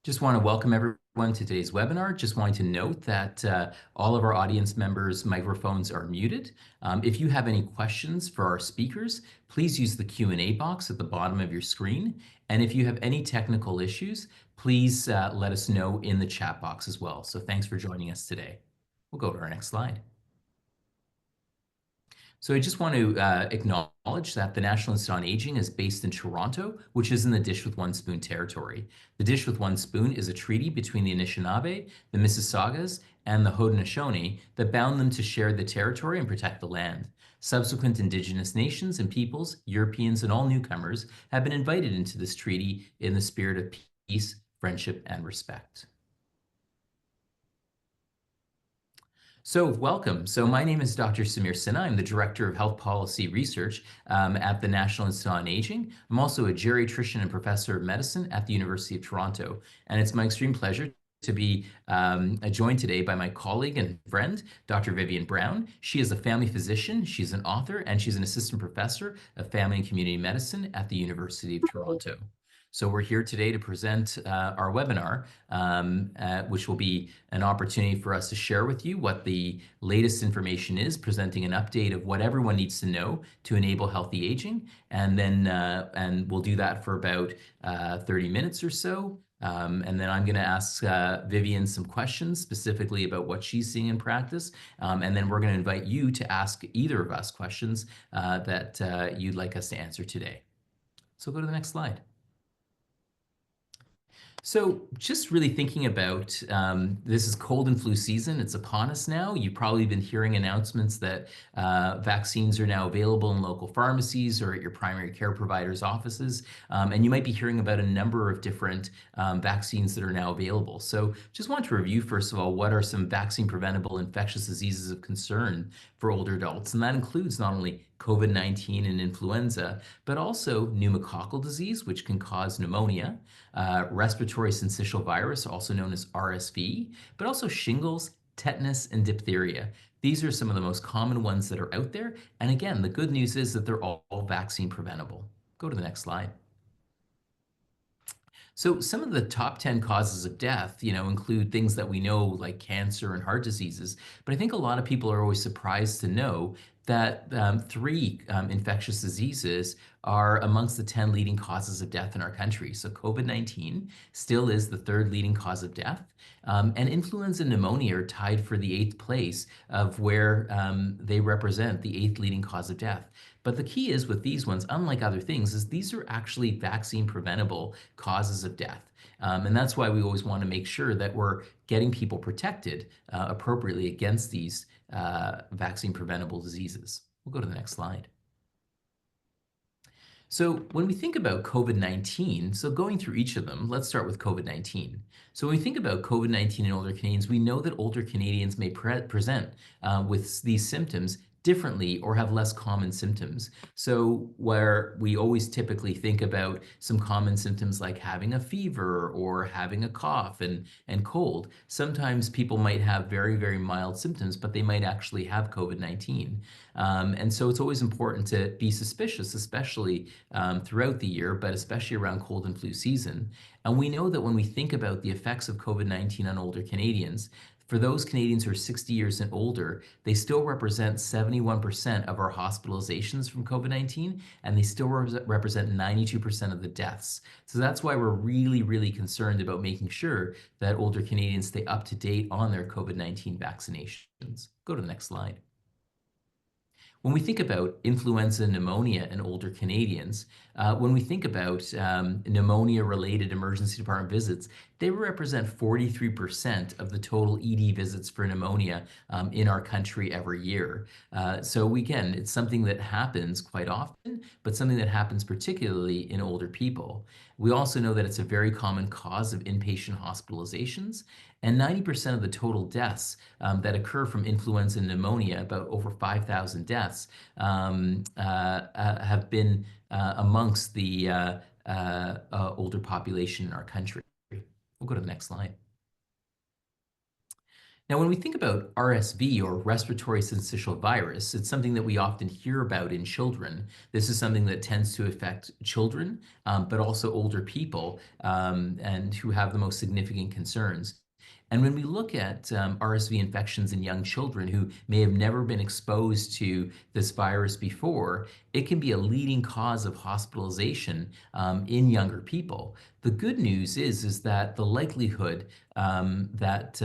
Just want to welcome everyone to today's webinar. Just wanting to note that all of our audience members' microphones are muted. If you have any questions for our speakers, please use the Q&A box at the bottom of your screen. And if you have any technical issues, please let us know in the chat box as well. So thanks for joining us today. We'll go to our next slide. So I just want to acknowledge that the National Institute on Aging is based in Toronto, which is in the Dish with One Spoon territory. The Dish with One Spoon is a treaty between the Anishinaabe, the Mississaugas, and the Haudenosaunee that bound them to share the territory and protect the land. Subsequent Indigenous nations and peoples, Europeans, and all newcomers have been invited into this treaty in the spirit of peace, friendship, and respect. So welcome. So my name is Dr. Samir Sinha. I'm the Director of Health Policy Research at the National Institute on Aging. I'm also a geriatrician and professor of medicine at the University of Toronto. And it's my extreme pleasure to be joined today by my colleague and friend, Dr. Vivien Brown. She is a family physician, she's an author, and she's an assistant professor of family and community medicine at the University of Toronto. So we're here today to present our webinar, which will be an opportunity for us to share with you what the latest information is, presenting an update of what everyone needs to know to enable healthy aging. And then and we'll do that for about 30 minutes or so. And then I'm going to ask Vivien some questions specifically about what she's seeing in practice. And then we're going to invite you to ask either of us questions that you'd like us to answer today. So go to the next slide. So just really thinking about this is cold and flu season. It's upon us now. You've probably been hearing announcements that vaccines are now available in local pharmacies or at your primary care provider's offices. And you might be hearing about a number of different vaccines that are now available. So just want to review, first of all, what are some vaccine-preventable infectious diseases of concern for older adults. And that includes not only COVID-19 and influenza, but also pneumococcal disease, which can cause pneumonia, respiratory syncytial virus, also known as RSV, but also shingles, tetanus, and diphtheria. These are some of the most common ones that are out there. And again, the good news is that they're all vaccine preventable. Go to the next slide. So some of the top 10 causes of death, include things that we know like cancer and heart diseases. But I think a lot of people are always surprised to know that three infectious diseases are amongst the 10 leading causes of death in our country. So COVID-19 still is the third leading cause of death. And influenza and pneumonia are tied for the 8th place of where they represent the 8th leading cause of death. But the key is with these ones, unlike other things, is these are actually vaccine preventable causes of death. And that's why we always want to make sure that we're getting people protected appropriately against these vaccine preventable diseases. We'll go to the next slide. So when we think about COVID-19, so going through each of them, let's start with COVID-19. So when we think about COVID-19 in older Canadians, we know that older Canadians may present with these symptoms differently or have less common symptoms. So where we always typically think about some common symptoms like having a fever or having a cough and cold, sometimes people might have very, very mild symptoms, but they might actually have COVID-19. And so it's always important to be suspicious, especially throughout the year, but especially around cold and flu season. And we know that when we think about the effects of COVID-19 on older Canadians, for those Canadians who are 60 years and older, they still represent 71% of our hospitalizations from COVID-19, and they still represent 92% of the deaths. So that's why we're really, really concerned about making sure that older Canadians stay up to date on their COVID-19 vaccinations. Go to the next slide. When we think about influenza and pneumonia in older Canadians, when we think about pneumonia-related emergency department visits, they represent 43% of the total ED visits for pneumonia in our country every year. So again, it's something that happens quite often, but something that happens particularly in older people. We also know that it's a very common cause of inpatient hospitalizations, and 90% of the total deaths that occur from influenza and pneumonia, about over 5,000 deaths, have been amongst the older population in our country. We'll go to the next slide. Now, when we think about RSV or respiratory syncytial virus, it's something that we often hear about in children. This is something that tends to affect children, but also older people, and who have the most significant concerns. And when we look at RSV infections in young children who may have never been exposed to this virus before, it can be a leading cause of hospitalization in younger people. The good news is that the likelihood that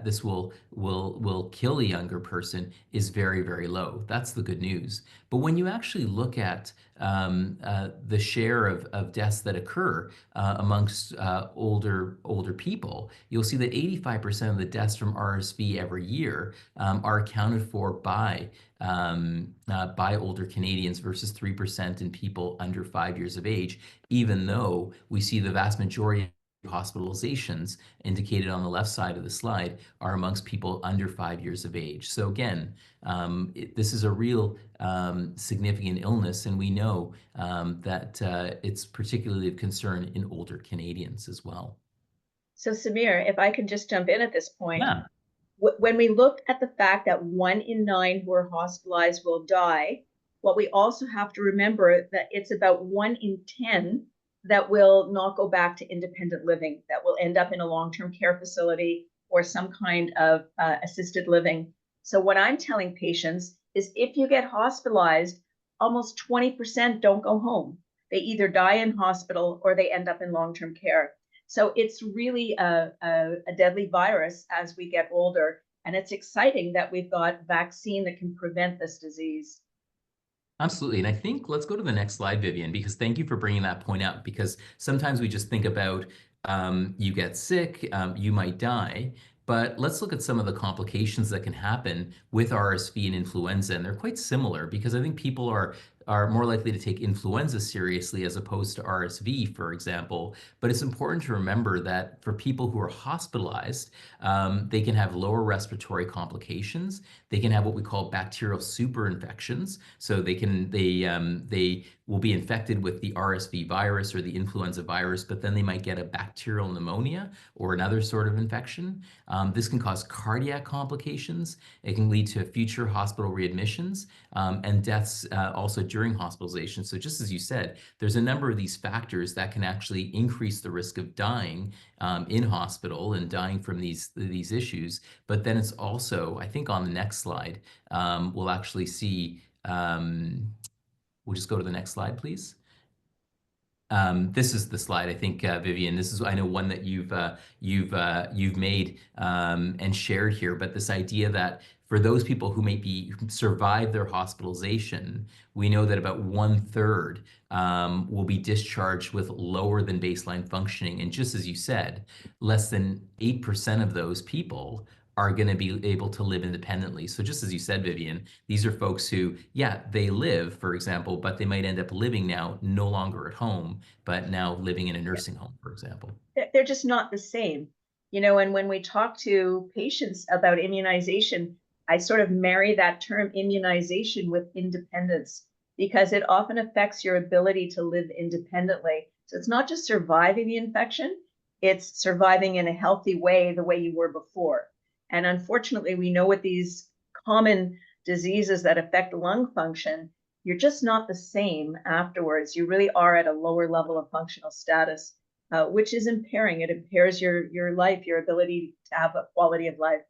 this will kill a younger person is very, very low. That's the good news. But when you actually look at the share of deaths that occur amongst older people, you'll see that 85% of the deaths from RSV every year are accounted for by older Canadians versus 3% in people under 5 years of age, even though we see the vast majority of hospitalizations indicated on the left side of the slide are amongst people under 5 years of age. So again, this is a real significant illness, and we know that it's particularly of concern in older Canadians as well. So, Samir, if I can just jump in at this point, Yeah. when we look at the fact that 1 in 9 who are hospitalized will die, what we also have to remember that it's about 1 in 10 that will not go back to independent living, that will end up in a long-term care facility or some kind of assisted living. So what I'm telling patients is if you get hospitalized, almost 20% don't go home. They either die in hospital or they end up in long-term care. So it's really a deadly virus as we get older. And it's exciting that we've got vaccine that can prevent this disease. Absolutely. And I think let's go to the next slide, Vivien, because thank you for bringing that point up. Because sometimes we just think about you get sick, you might die. But let's look at some of the complications that can happen with RSV and influenza. And they're quite similar because I think people are more likely to take influenza seriously as opposed to RSV, for example. But it's important to remember that for people who are hospitalized, they can have lower respiratory complications. They can have what we call bacterial superinfections. So they will be infected with the RSV virus or the influenza virus, but then they might get a bacterial pneumonia or another sort of infection. This can cause cardiac complications. It can lead to future hospital readmissions and deaths also during hospitalization. So just as you said, there's a number of these factors that can actually increase the risk of dying in hospital and dying from these issues. But then it's also, I think on the next slide, we'll actually see, we'll just go to the next slide, please. This is the slide, I think, Vivien. This is, I know, one that you've made and shared here. But this idea that for those people who survive their hospitalization, we know that about 1/3 will be discharged with lower than baseline functioning. And just as you said, less than 8% of those people are going to be able to live independently. So just as you said, Vivien, these are folks who, yeah, they live, for example, but they might end up living now no longer at home, but now living in a nursing home, for example. They're just not the same. And when we talk to patients about immunization, I sort of marry that term immunization with independence because it often affects your ability to live independently. So it's not just surviving the infection, it's surviving in a healthy way, the way you were before. And unfortunately, we know with these common diseases that affect lung function, you're just not the same afterwards. You really are at a lower level of functional status, which is impairing. It impairs your life, your ability to have a quality of life.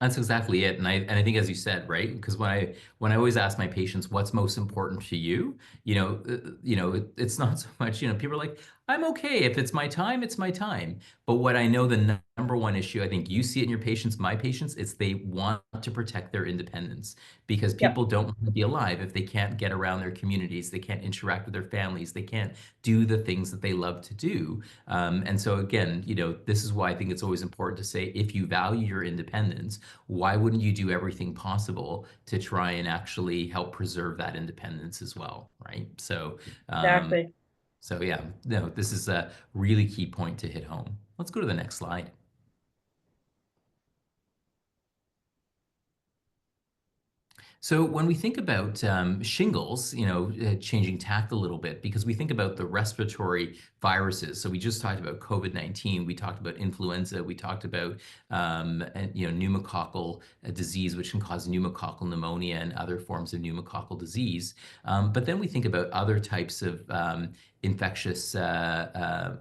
That's exactly it. And I think, as you said, right? Because when I always ask my patients what's most important to you, it's not so much, people are like, I'm okay. If it's my time, it's my time. But what I know the number one issue, I think you see it in your patients, my patients, it's they want to protect their independence because Yep, people don't want to be alive if they can't get around their communities, they can't interact with their families, they can't do the things that they love to do. And so again, this is why I think it's always important to say, if you value your independence, why wouldn't you do everything possible to try and actually help preserve that independence as well, right? exactly. So yeah, no, this is a really key point to hit home. Let's go to the next slide. So when we think about shingles, changing tact a little bit, because we think about the respiratory viruses. So we just talked about COVID-19, we talked about influenza, we talked about pneumococcal disease, which can cause pneumococcal pneumonia and other forms of pneumococcal disease. But then we think about other types of infectious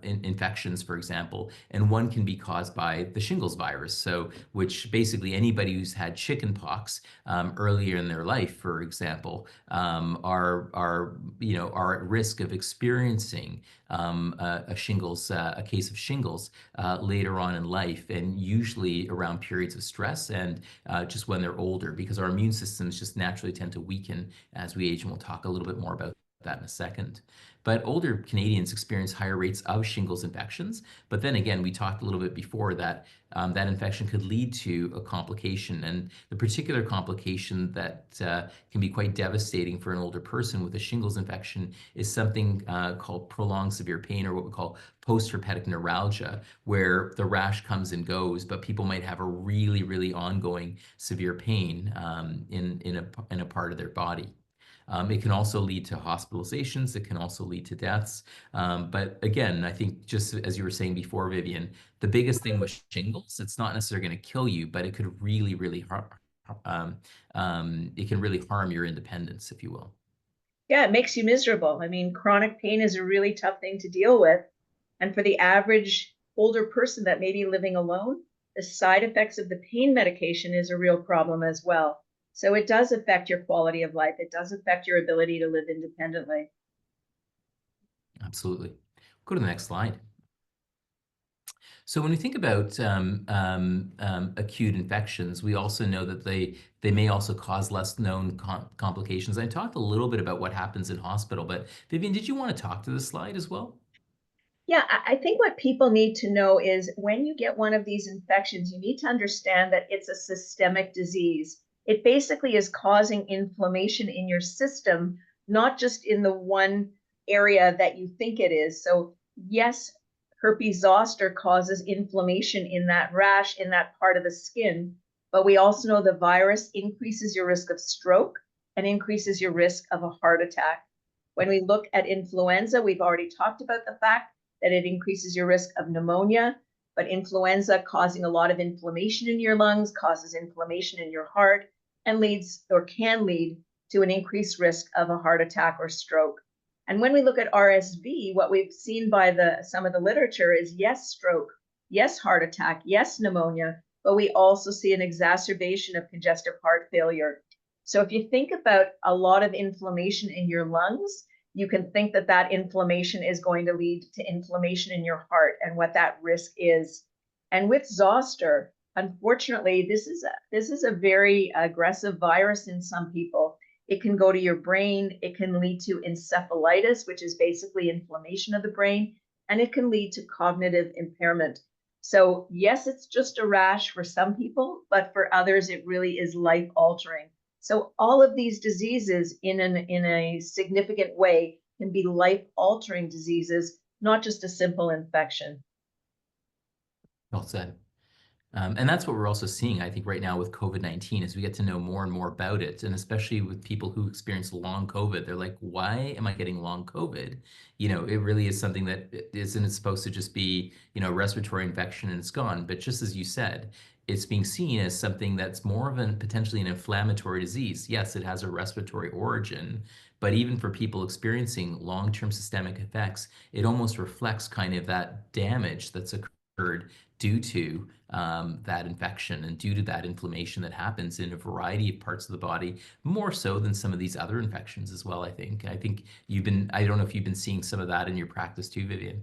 infections, for example, and one can be caused by the shingles virus. So, which basically anybody who's had chickenpox earlier in their life, for example, are at risk of experiencing a case of shingles later on in life, and usually around periods of stress and just when they're older, because our immune systems just naturally tend to weaken as we age, and we'll talk a little bit more about that in a second. But older Canadians experience higher rates of shingles infections. But then again, we talked a little bit before that that infection could lead to a complication. And the particular complication that can be quite devastating for an older person with a shingles infection is something called prolonged severe pain, or what we call post-herpetic neuralgia, where the rash comes and goes, but people might have a really, really ongoing severe pain in a part of their body. It can also lead to hospitalizations. It can also lead to deaths. But again, I think just as you were saying before, Vivien, the biggest thing with shingles, it's not necessarily going to kill you, but it could really, really harm. It can really harm your independence, if you will. Yeah, it makes you miserable. I mean, chronic pain is a really tough thing to deal with. And for the average older person that may be living alone, the side effects of the pain medication is a real problem as well. So it does affect your quality of life. It does affect your ability to live independently. Absolutely. Go to the next slide. So when we think about acute infections, we also know that they may also cause less known complications. I talked a little bit about what happens in hospital, but Vivien, did you want to talk to this slide as well? Yeah, I think what people need to know is when you get one of these infections, you need to understand that it's a systemic disease. It basically is causing inflammation in your system, not just in the one area that you think it is. So, yes, herpes zoster causes inflammation in that rash, in that part of the skin, but we also know the virus increases your risk of stroke and increases your risk of a heart attack. When we look at influenza, we've already talked about the fact that it increases your risk of pneumonia, but influenza causing a lot of inflammation in your lungs causes inflammation in your heart and leads or can lead to an increased risk of a heart attack or stroke. And when we look at RSV, what we've seen by some of the literature is yes, stroke, yes, heart attack, yes, pneumonia, but we also see an exacerbation of congestive heart failure. So if you think about a lot of inflammation in your lungs, you can think that that inflammation is going to lead to inflammation in your heart and what that risk is. And with zoster, unfortunately, this is a very aggressive virus in some people. It can go to your brain. It can lead to encephalitis, which is basically inflammation of the brain, and it can lead to cognitive impairment. So yes, it's just a rash for some people, but for others, it really is life altering. So all of these diseases in a significant way can be life-altering diseases, not just a simple infection. Well said. And that's what we're also seeing, I think, right now with COVID-19, as we get to know more and more about it, and especially with people who experience long COVID, they're like, why am I getting long COVID? It really is something that isn't supposed to just be, respiratory infection and it's gone. But just as you said, it's being seen as something that's more of potentially an inflammatory disease. Yes, it has a respiratory origin, but even for people experiencing long-term systemic effects, it almost reflects kind of that damage that's occurred due to that infection and due to that inflammation that happens in a variety of parts of the body, more so than some of these other infections as well, I think. I don't know if you've been seeing some of that in your practice too, Vivien.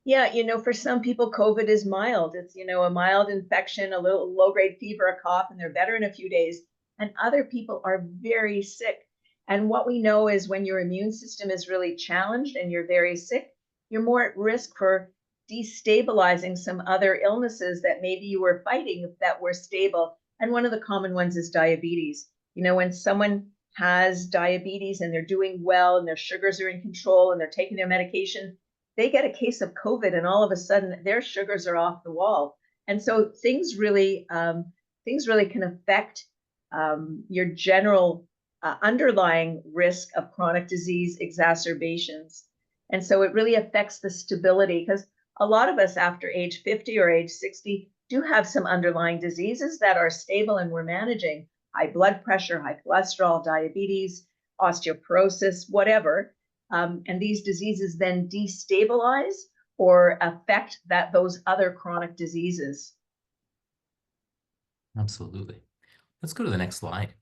Yeah, for some people, COVID is mild. It's, a mild infection, a little low-grade fever, a cough, and they're better in a few days. And other people are very sick. And what we know is when your immune system is really challenged and you're very sick, you're more at risk for destabilizing some other illnesses that maybe you were fighting that were stable. And one of the common ones is diabetes. When someone has diabetes and they're doing well and their sugars are in control and they're taking their medication, they get a case of COVID and all of a sudden their sugars are off the wall. And so things really can affect your general underlying risk of chronic disease exacerbations. And so it really affects the stability, because a lot of us after age 50 or age 60 do have some underlying diseases that are stable and we're managing: high blood pressure, high cholesterol, diabetes, osteoporosis, whatever. And these diseases then destabilize or affect those other chronic diseases. Absolutely. Let's go to the next slide.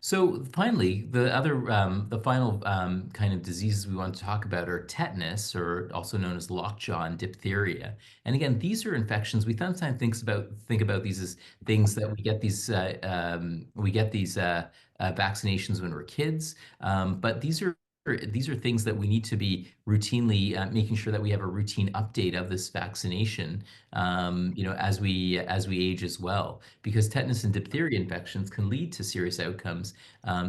So finally, the final kind of diseases we want to talk about are tetanus, or also known as lockjaw, and diphtheria. And again, these are infections. We sometimes think about these as things that we get these vaccinations when we're kids, but these are things that we need to be routinely making sure that we have a routine update of this vaccination, as we age as well, because tetanus and diphtheria infections can lead to serious outcomes,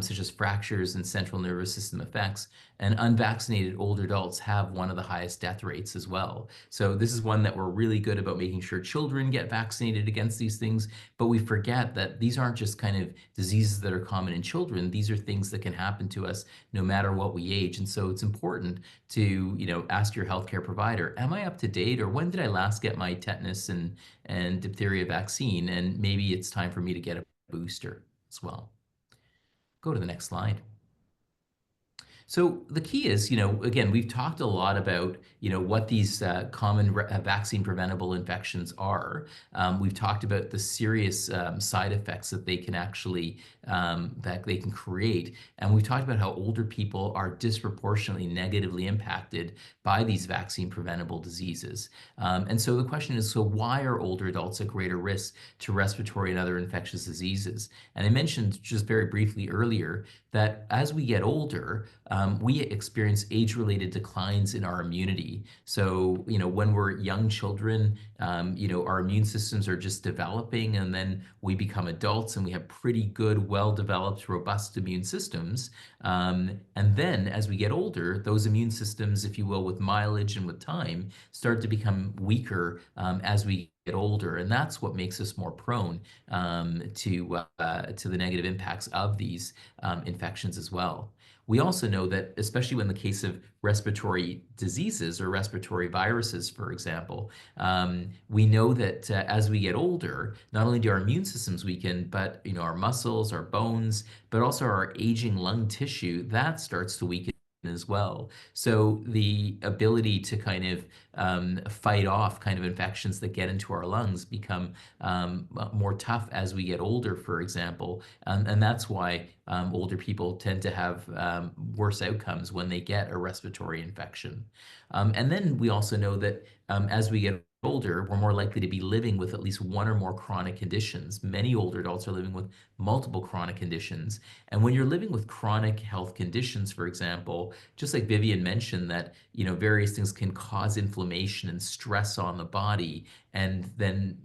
such as fractures and central nervous system effects. And unvaccinated older adults have one of the highest death rates as well. So this is one that we're really good about making sure children get vaccinated against these things, but we forget that these aren't just kind of diseases that are common in children. These are things that can happen to us no matter what we age. And so it's important to, ask your healthcare provider, am I up to date, or when did I last get my tetanus and diphtheria vaccine? And maybe it's time for me to get a booster as well. Go to the next slide. So the key is, again, we've talked a lot about, what these common vaccine preventable infections are. We've talked about the serious side effects that they can actually that they can create, and we've talked about how older people are disproportionately negatively impacted by these vaccine preventable diseases. And so the question is, so why are older adults at greater risk to respiratory and other infectious diseases? And I mentioned just very briefly earlier that as we get older, we experience age-related declines in our immunity. So, when we're young children, our immune systems are just developing, and then we become adults and we have pretty good, well-developed, robust immune systems. And then as we get older, those immune systems, if you will, with mileage and with time, start to become weaker as we get older, and that's what makes us more prone to the negative impacts of these infections as well. We also know that, especially when the case of respiratory diseases or respiratory viruses, for example, we know that as we get older, not only do our immune systems weaken, but our muscles, our bones, but also our aging lung tissue, that starts to weaken as well. So the ability to kind of fight off kind of infections that get into our lungs become more tough as we get older, for example. And that's why older people tend to have worse outcomes when they get a respiratory infection. And then we also know that as we get older, we're more likely to be living with at least one or more chronic conditions. Many older adults are living with multiple chronic conditions. And when you're living with chronic health conditions, for example, just like Vivien mentioned, that various things can cause inflammation and stress on the body, and then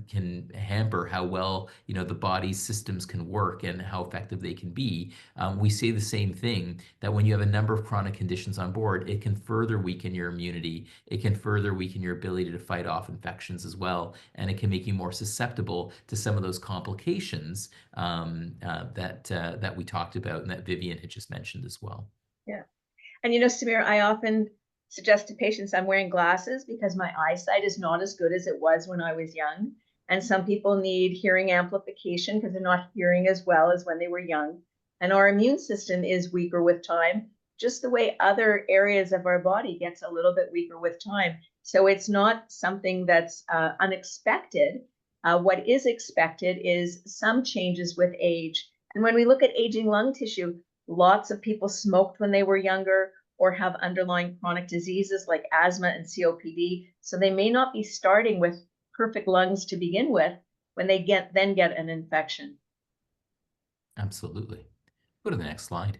can hamper how well the body's systems can work and how effective they can be. We say the same thing, that when you have a number of chronic conditions on board, it can further weaken your immunity. It can further weaken your ability to fight off infections as well, and it can make you more susceptible to some of those complications that we talked about and that Vivien had just mentioned as well. Yeah. And Samir, I often suggest to patients I'm wearing glasses because my eyesight is not as good as it was when I was young. And some people need hearing amplification because they're not hearing as well as when they were young. And our immune system is weaker with time, just the way other areas of our body gets a little bit weaker with time. So it's not something that's unexpected. What is expected is some changes with age. And when we look at aging lung tissue, lots of people smoked when they were younger or have underlying chronic diseases like asthma and COPD. So they may not be starting with perfect lungs to begin with when they get an infection. Absolutely. Go to the next slide.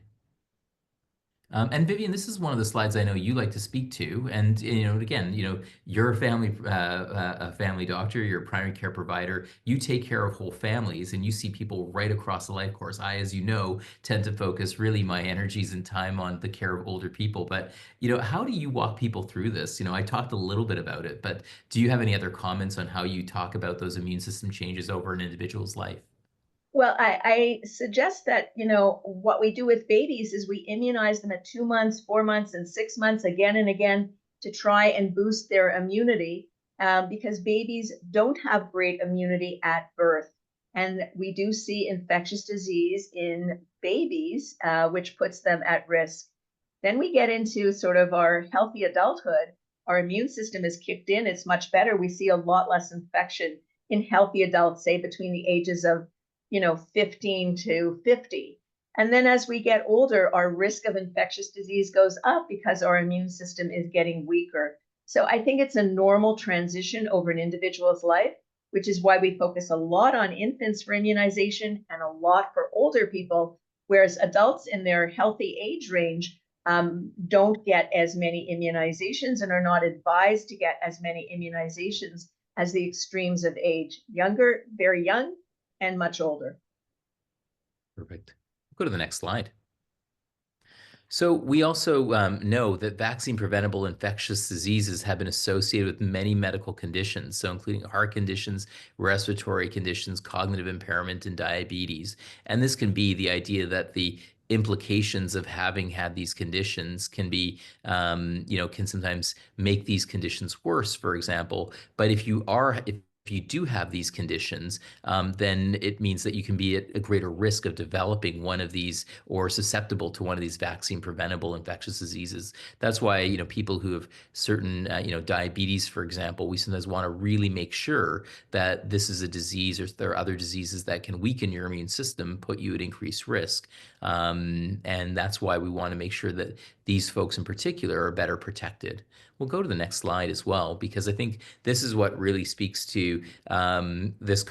And Vivien, this is one of the slides I know you like to speak to. And again, you're a family doctor, you're a primary care provider. You take care of whole families, and you see people right across the life course. I, as you know, tend to focus really my energies and time on the care of older people. But how do you walk people through this? I talked a little bit about it, but do you have any other comments on how you talk about those immune system changes over an individual's life? Well, I suggest that, what we do with babies is we immunize them at 2 months, 4 months, and 6 months again and again to try and boost their immunity, because babies don't have great immunity at birth. And we do see infectious disease in babies, which puts them at risk. Then we get into sort of our healthy adulthood. Our immune system is kicked in, it's much better. We see a lot less infection in healthy adults, say between the ages of 15 to 50. And then as we get older, our risk of infectious disease goes up because our immune system is getting weaker. So I think it's a normal transition over an individual's life, which is why we focus a lot on infants for immunization and a lot for older people, whereas adults in their healthy age range don't get as many immunizations and are not advised to get as many immunizations as the extremes of age, younger, very young, and much older. Perfect. Go to the next slide. So we also know that vaccine-preventable infectious diseases have been associated with many medical conditions, so including heart conditions, respiratory conditions, cognitive impairment, and diabetes. And this can be the idea that the implications of having had these conditions can be, can sometimes make these conditions worse, for example. But if you do have these conditions, then it means that you can be at a greater risk of developing one of these or susceptible to one of these vaccine preventable infectious diseases. That's why, people who have certain, diabetes, for example, we sometimes want to really make sure that this is a disease or there are other diseases that can weaken your immune system, put you at increased risk. And that's why we want to make sure that these folks in particular are better protected. We'll go to the next slide as well, because I think this is what really speaks to this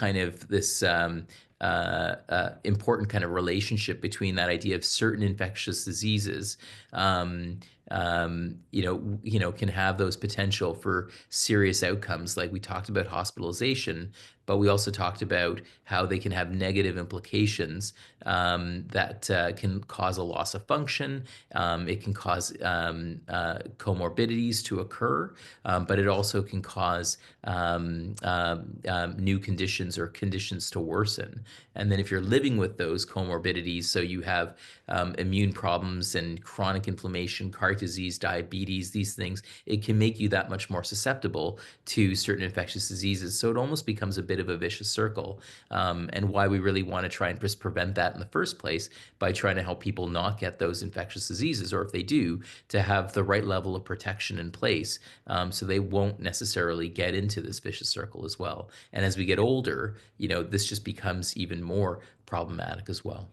important kind of relationship between that idea of certain infectious diseases, can have those potential for serious outcomes. Like we talked about hospitalization, but we also talked about how they can have negative implications that can cause a loss of function. It can cause comorbidities to occur, but it also can cause new conditions or conditions to worsen. And then if you're living with those comorbidities, so you have immune problems and chronic inflammation, heart disease, diabetes, these things, it can make you that much more susceptible to certain infectious diseases. So it almost becomes a bit of a vicious circle, and why we really want to try and just prevent that in the first place by trying to help people not get those infectious diseases, or if they do, to have the right level of protection in place, so they won't necessarily get into this vicious circle as well. And as we get older, this just becomes even more problematic as well.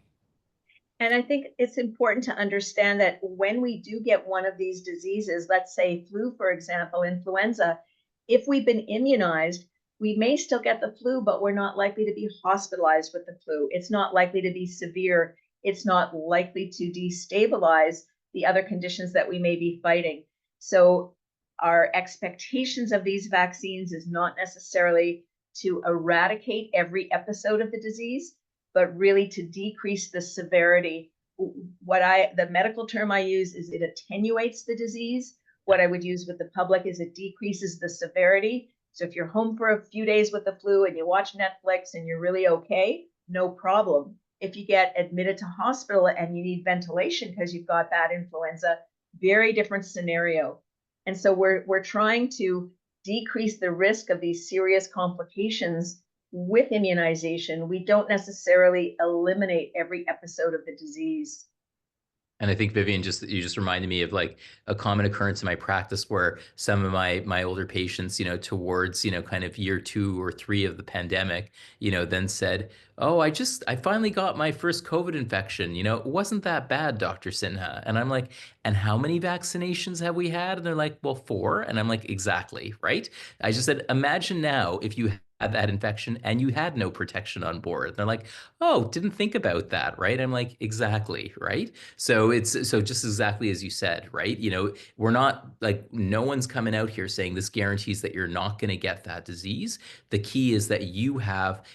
And I think it's important to understand that when we do get one of these diseases, let's say flu, for example, influenza, if we've been immunized, we may still get the flu, but we're not likely to be hospitalized with the flu. It's not likely to be severe. It's not likely to destabilize the other conditions that we may be fighting. So our expectations of these vaccines is not necessarily to eradicate every episode of the disease, but really to decrease the severity. The medical term I use is it attenuates the disease. What I would use with the public is it decreases the severity. So if you're home for a few days with the flu and you watch Netflix and you're really okay, no problem. If you get admitted to hospital and you need ventilation because you've got bad influenza, very different scenario. And so we're trying to decrease the risk of these serious complications with immunization. We don't necessarily eliminate every episode of the disease. And I think Vivien, you just reminded me of like a common occurrence in my practice where some of my older patients, towards, kind of year 2 or 3 of the pandemic, then said, "Oh, I finally got my first COVID infection. It wasn't that bad, Dr. Sinha." And I'm like, "And how many vaccinations have we had?" And they're like, "Well, 4." And I'm like, "Exactly, right?" I just said, imagine now if you had that infection and you had no protection on board. And they're like, "Oh, didn't think about that," right? I'm like, "Exactly, right?" So it's just exactly as you said, right? We're not like, no one's coming out here saying this guarantees that you're not going to get that disease. The key is that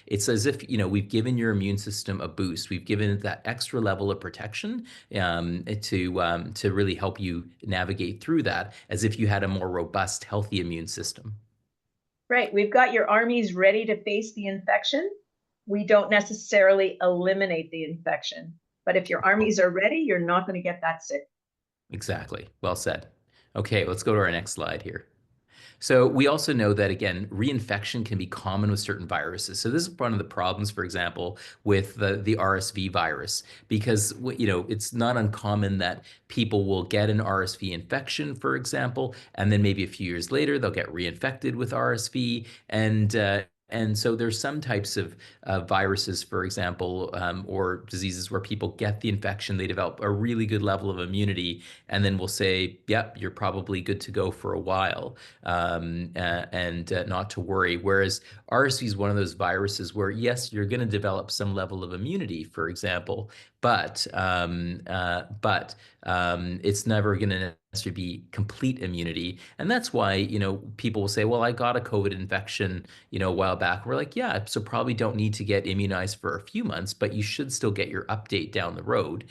it's as if, we've given your immune system a boost. We've given it that extra level of protection to really help you navigate through that, as if you had a more robust, healthy immune system. Right. We've got your armies ready to face the infection. we don't necessarily eliminate the infection. But if your armies are ready, you're not going to get that sick. Exactly. Well said. Okay, let's go to our next slide here. So we also know that again, reinfection can be common with certain viruses. So this is one of the problems, for example, with the RSV virus, because it's not uncommon that people will get an RSV infection, for example, and then maybe a few years later they'll get reinfected with RSV, and so there's some types of viruses, for example, or diseases where people get the infection, they develop a really good level of immunity, and then we'll say, yep, you're probably good to go for a while, and not to worry. Whereas RSV is one of those viruses where, yes, you're going to develop some level of immunity, for example, but it's never going to necessarily be complete immunity. And that's why, people will say, well, I got a COVID infection, a while back. We're like, yeah, so probably don't need to get immunized for a few months, but you should still get your update down the road,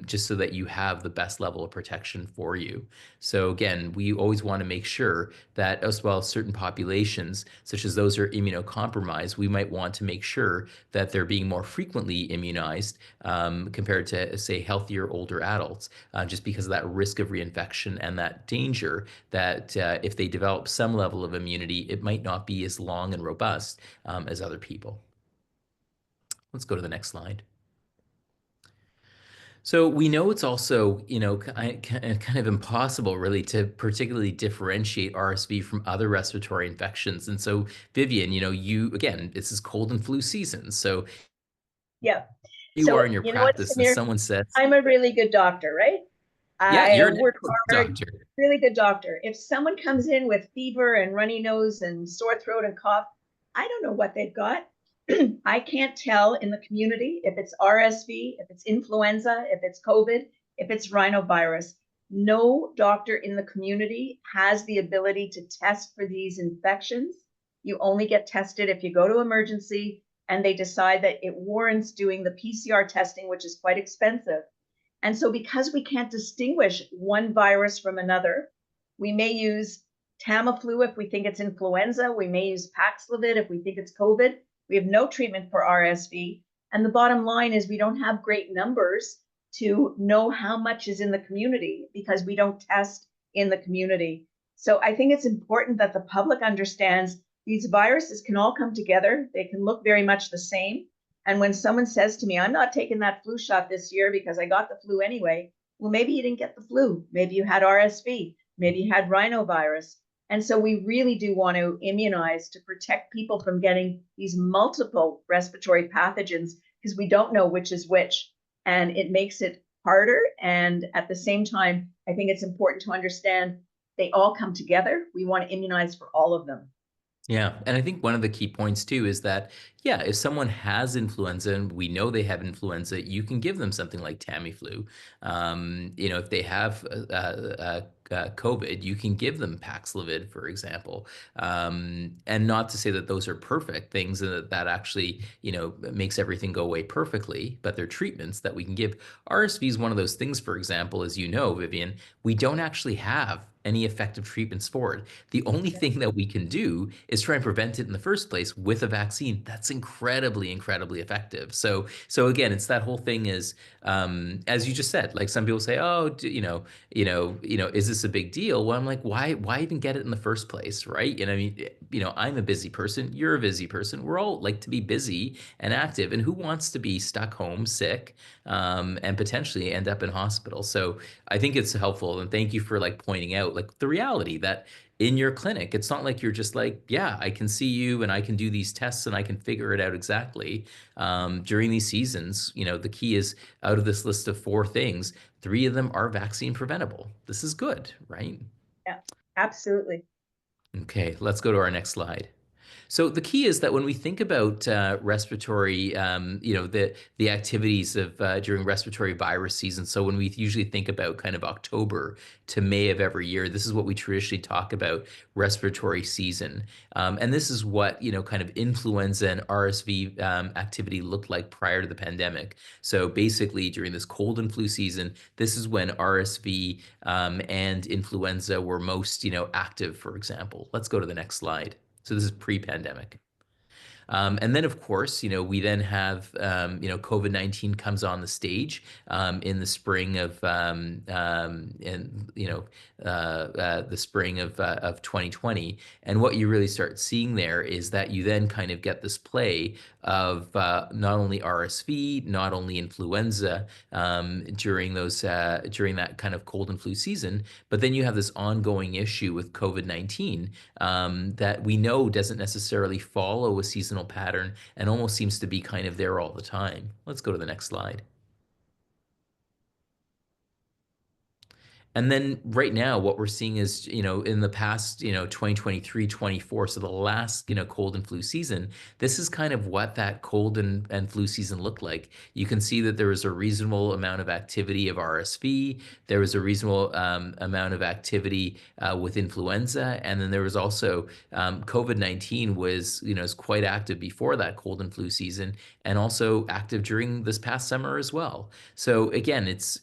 just so that you have the best level of protection for you. So again, we always want to make sure that as well as certain populations, such as those who are immunocompromised, we might want to make sure that they're being more frequently immunized, compared to, say, healthier older adults, just because of that risk of reinfection and that danger that if they develop some level of immunity, it might not be as long and robust as other people. Let's go to the next slide. So we know it's also, kind of impossible really to particularly differentiate RSV from other respiratory infections. And so, Vivien, again, this is cold and flu season. So Yeah. you are in So your you know what, practice and Samir? someone says, I'm a really good doctor, right? yeah, I you're an work excellent hard, doctor. really good doctor. If someone comes in with fever and runny nose and sore throat and cough, I don't know what they've got. I can't tell in the community if it's RSV, if it's influenza, if it's COVID, if it's rhinovirus. No doctor in the community has the ability to test for these infections. You only get tested if you go to emergency and they decide that it warrants doing the PCR testing, which is quite expensive. And so, because we can't distinguish one virus from another, we may use Tamiflu if we think it's influenza. We may use Paxlovid if we think it's COVID. We have no treatment for RSV. And the bottom line is we don't have great numbers to know how much is in the community because we don't test in the community. So I think it's important that the public understands these viruses can all come together. They can look very much the same. And when someone says to me, I'm not taking that flu shot this year because I got the flu anyway, well, maybe you didn't get the flu. Maybe you had RSV. Maybe you had rhinovirus. And so we really do want to immunize to protect people from getting these multiple respiratory pathogens because we don't know which is which. And it makes it harder. And at the same time, I think it's important to understand they all come together. We want to immunize for all of them. Yeah, and I think one of the key points too is that, yeah, if someone has influenza and we know they have influenza, you can give them something like Tamiflu. If they have COVID, you can give them Paxlovid, for example. And not to say that those are perfect things and that actually, makes everything go away perfectly, but they're treatments that we can give. RSV is one of those things, for example, as you know, Vivien, we don't actually have any effective treatments for it. The only thing that we can do is try and prevent it in the first place with a vaccine that's incredibly, incredibly effective. So again, it's that whole thing is, as you just said, like some people say, oh, is this a big deal? Well, I'm like, why even get it in the first place, right? And I mean, I'm a busy person. You're a busy person. We're all like to be busy and active, and who wants to be stuck home sick, and potentially end up in hospital? So I think it's helpful, and thank you for like pointing out like the reality that in your clinic, it's not like you're just like, yeah, I can see you and I can do these tests and I can figure it out exactly. During these seasons, the key is out of this list of four things, three of them are vaccine preventable. This is good, right? Yeah, absolutely. Okay, let's go to our next slide. So the key is that when we think about respiratory, the activities of during respiratory virus season. So when we usually think about kind of October to May of every year, this is what we traditionally talk about respiratory season, and this is what kind of influenza and RSV activity looked like prior to the pandemic. So basically, during this cold and flu season, this is when RSV and influenza were most active. For example, let's go to the next slide. So this is pre-pandemic. And then, of course, we then have, COVID-19 comes on the stage in the spring of, and the spring of 2020. And what you really start seeing there is that you then kind of get this play of not only RSV, not only influenza during that kind of cold and flu season, but then you have this ongoing issue with COVID-19 that we know doesn't necessarily follow a seasonal pattern and almost seems to be kind of there all the time. Let's go to the next slide. And then right now, what we're seeing is, in the past, 2023, 24, so the last, cold and flu season, this is kind of what that cold and flu season looked like. You can see that there was a reasonable amount of activity of RSV. There was a reasonable amount of activity with influenza. And then there was also COVID-19 was, is quite active before that cold and flu season and also active during this past summer as well. So again, it's,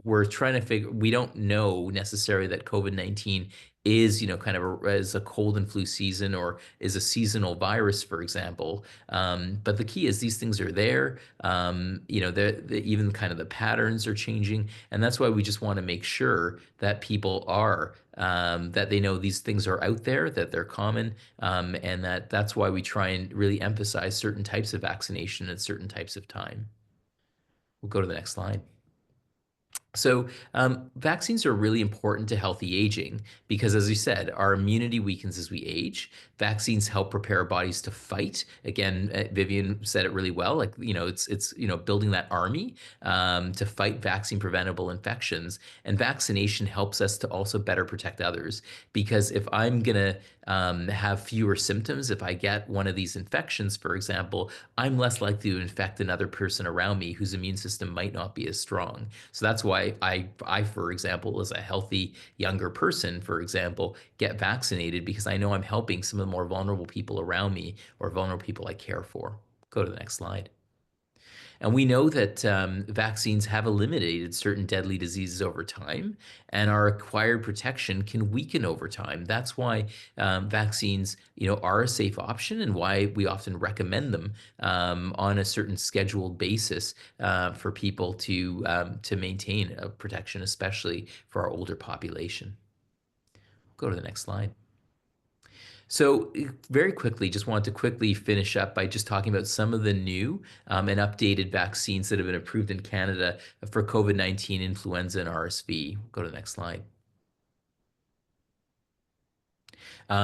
we're trying to figure, we don't know necessarily that COVID-19 is, kind of as a cold and flu season or is a seasonal virus, for example. But the key is these things are there. Even kind of the patterns are changing. And that's why we just want to make sure that people are, that they know these things are out there, that they're common, and that's why we try and really emphasize certain types of vaccination at certain types of time. We'll go to the next slide. So, vaccines are really important to healthy aging because, as you said, our immunity weakens as we age. Vaccines help prepare our bodies to fight. Again, Vivien said it really well. Like, it's building that army to fight vaccine preventable infections. And vaccination helps us to also better protect others because if I'm gonna have fewer symptoms, if I get one of these infections, for example, I'm less likely to infect another person around me whose immune system might not be as strong. So that's why I, for example, as a healthy younger person, for example, get vaccinated because I know I'm helping some of the more vulnerable people around me or vulnerable people I care for. Go to the next slide. And we know that vaccines have eliminated certain deadly diseases over time, and our acquired protection can weaken over time. That's why vaccines, are a safe option, and why we often recommend them on a certain scheduled basis for people to maintain a protection, especially for our older population. Go to the next slide. So very quickly, just wanted to quickly finish up by just talking about some of the new and updated vaccines that have been approved in Canada for COVID-19, influenza, and RSV. Go to the next slide.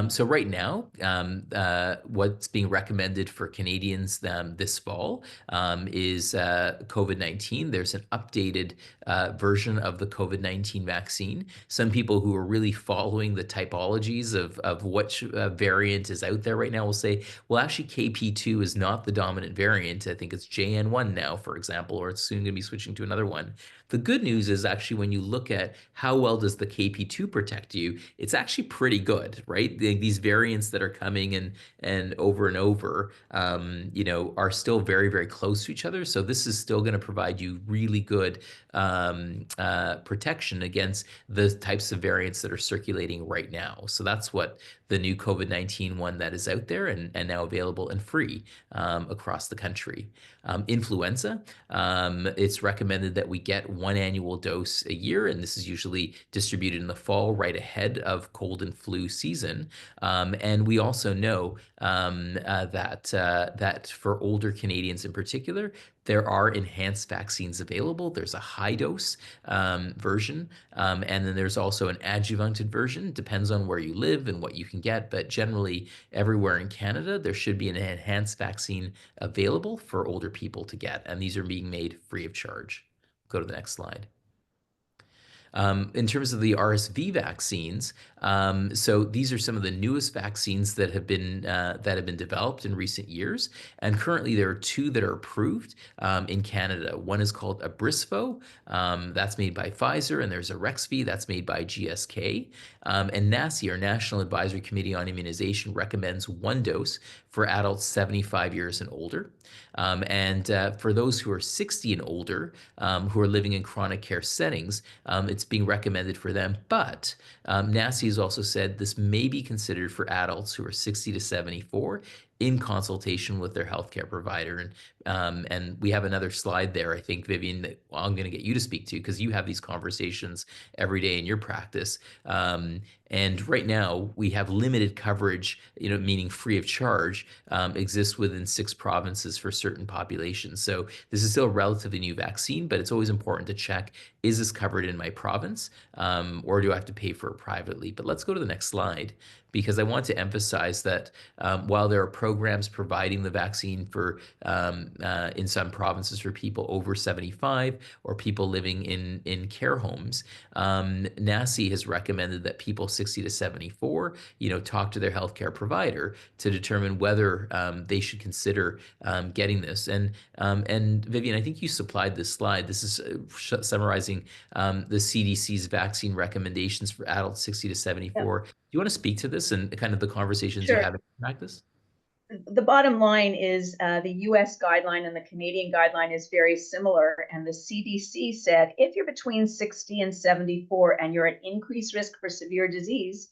So right now, what's being recommended for Canadians this fall is COVID-19. There's an updated version of the COVID-19 vaccine. Some people who are really following the typologies of which variant is out there right now will say, well, actually, KP2 is not the dominant variant. I think it's JN1 now, for example, or it's soon going to be switching to another one. The good news is actually when you look at how well does the KP2 protect you, it's actually pretty good, right? These variants that are coming and over, are still very, very close to each other. So this is still going to provide you really good protection against the types of variants that are circulating right now. So that's what the new COVID-19 one that is out there and now available and free across the country. Influenza, it's recommended that we get one annual dose a year, and this is usually distributed in the fall right ahead of cold and flu season. And we also know that for older Canadians in particular, there are enhanced vaccines available. There's a high dose version, and then there's also an adjuvanted version. Depends on where you live and what you can get, but generally everywhere in Canada, there should be an enhanced vaccine available for older people to get, and these are being made free of charge. Go to the next slide. In terms of the RSV vaccines, so these are some of the newest vaccines that have been developed in recent years, and currently there are two that are approved in Canada. One is called Abrisvo, that's made by Pfizer, and there's Arexvy that's made by GSK. And NACI, our National Advisory Committee on Immunization, recommends one dose for adults 75 years and older. For those who are 60 and older, who are living in chronic care settings, it's being recommended for them. But NACI has also said this may be considered for adults who are 60 to 74 in consultation with their healthcare provider. And we have another slide there, I think, Vivien, that I'm going to get you to speak to because you have these conversations every day in your practice. And right now we have limited coverage, meaning free of charge, exists within 6 provinces for certain populations. So this is still a relatively new vaccine, but it's always important to check, is this covered in my province, or do I have to pay for it privately? But let's go to the next slide, because I want to emphasize that while there are programs providing the vaccine for in some provinces for people over 75 or people living in care homes, NACI has recommended that people 60 to 74, talk to their healthcare provider to determine whether they should consider getting this. And Vivien, I think you supplied this slide. This is summarizing the CDC's vaccine recommendations for adults 60 to Yeah, 74. Do you want to speak to this and kind of the conversations you sure. have in practice? The bottom line is the US guideline and the Canadian guideline is very similar. And the CDC said if you're between 60 and 74 and you're at increased risk for severe disease,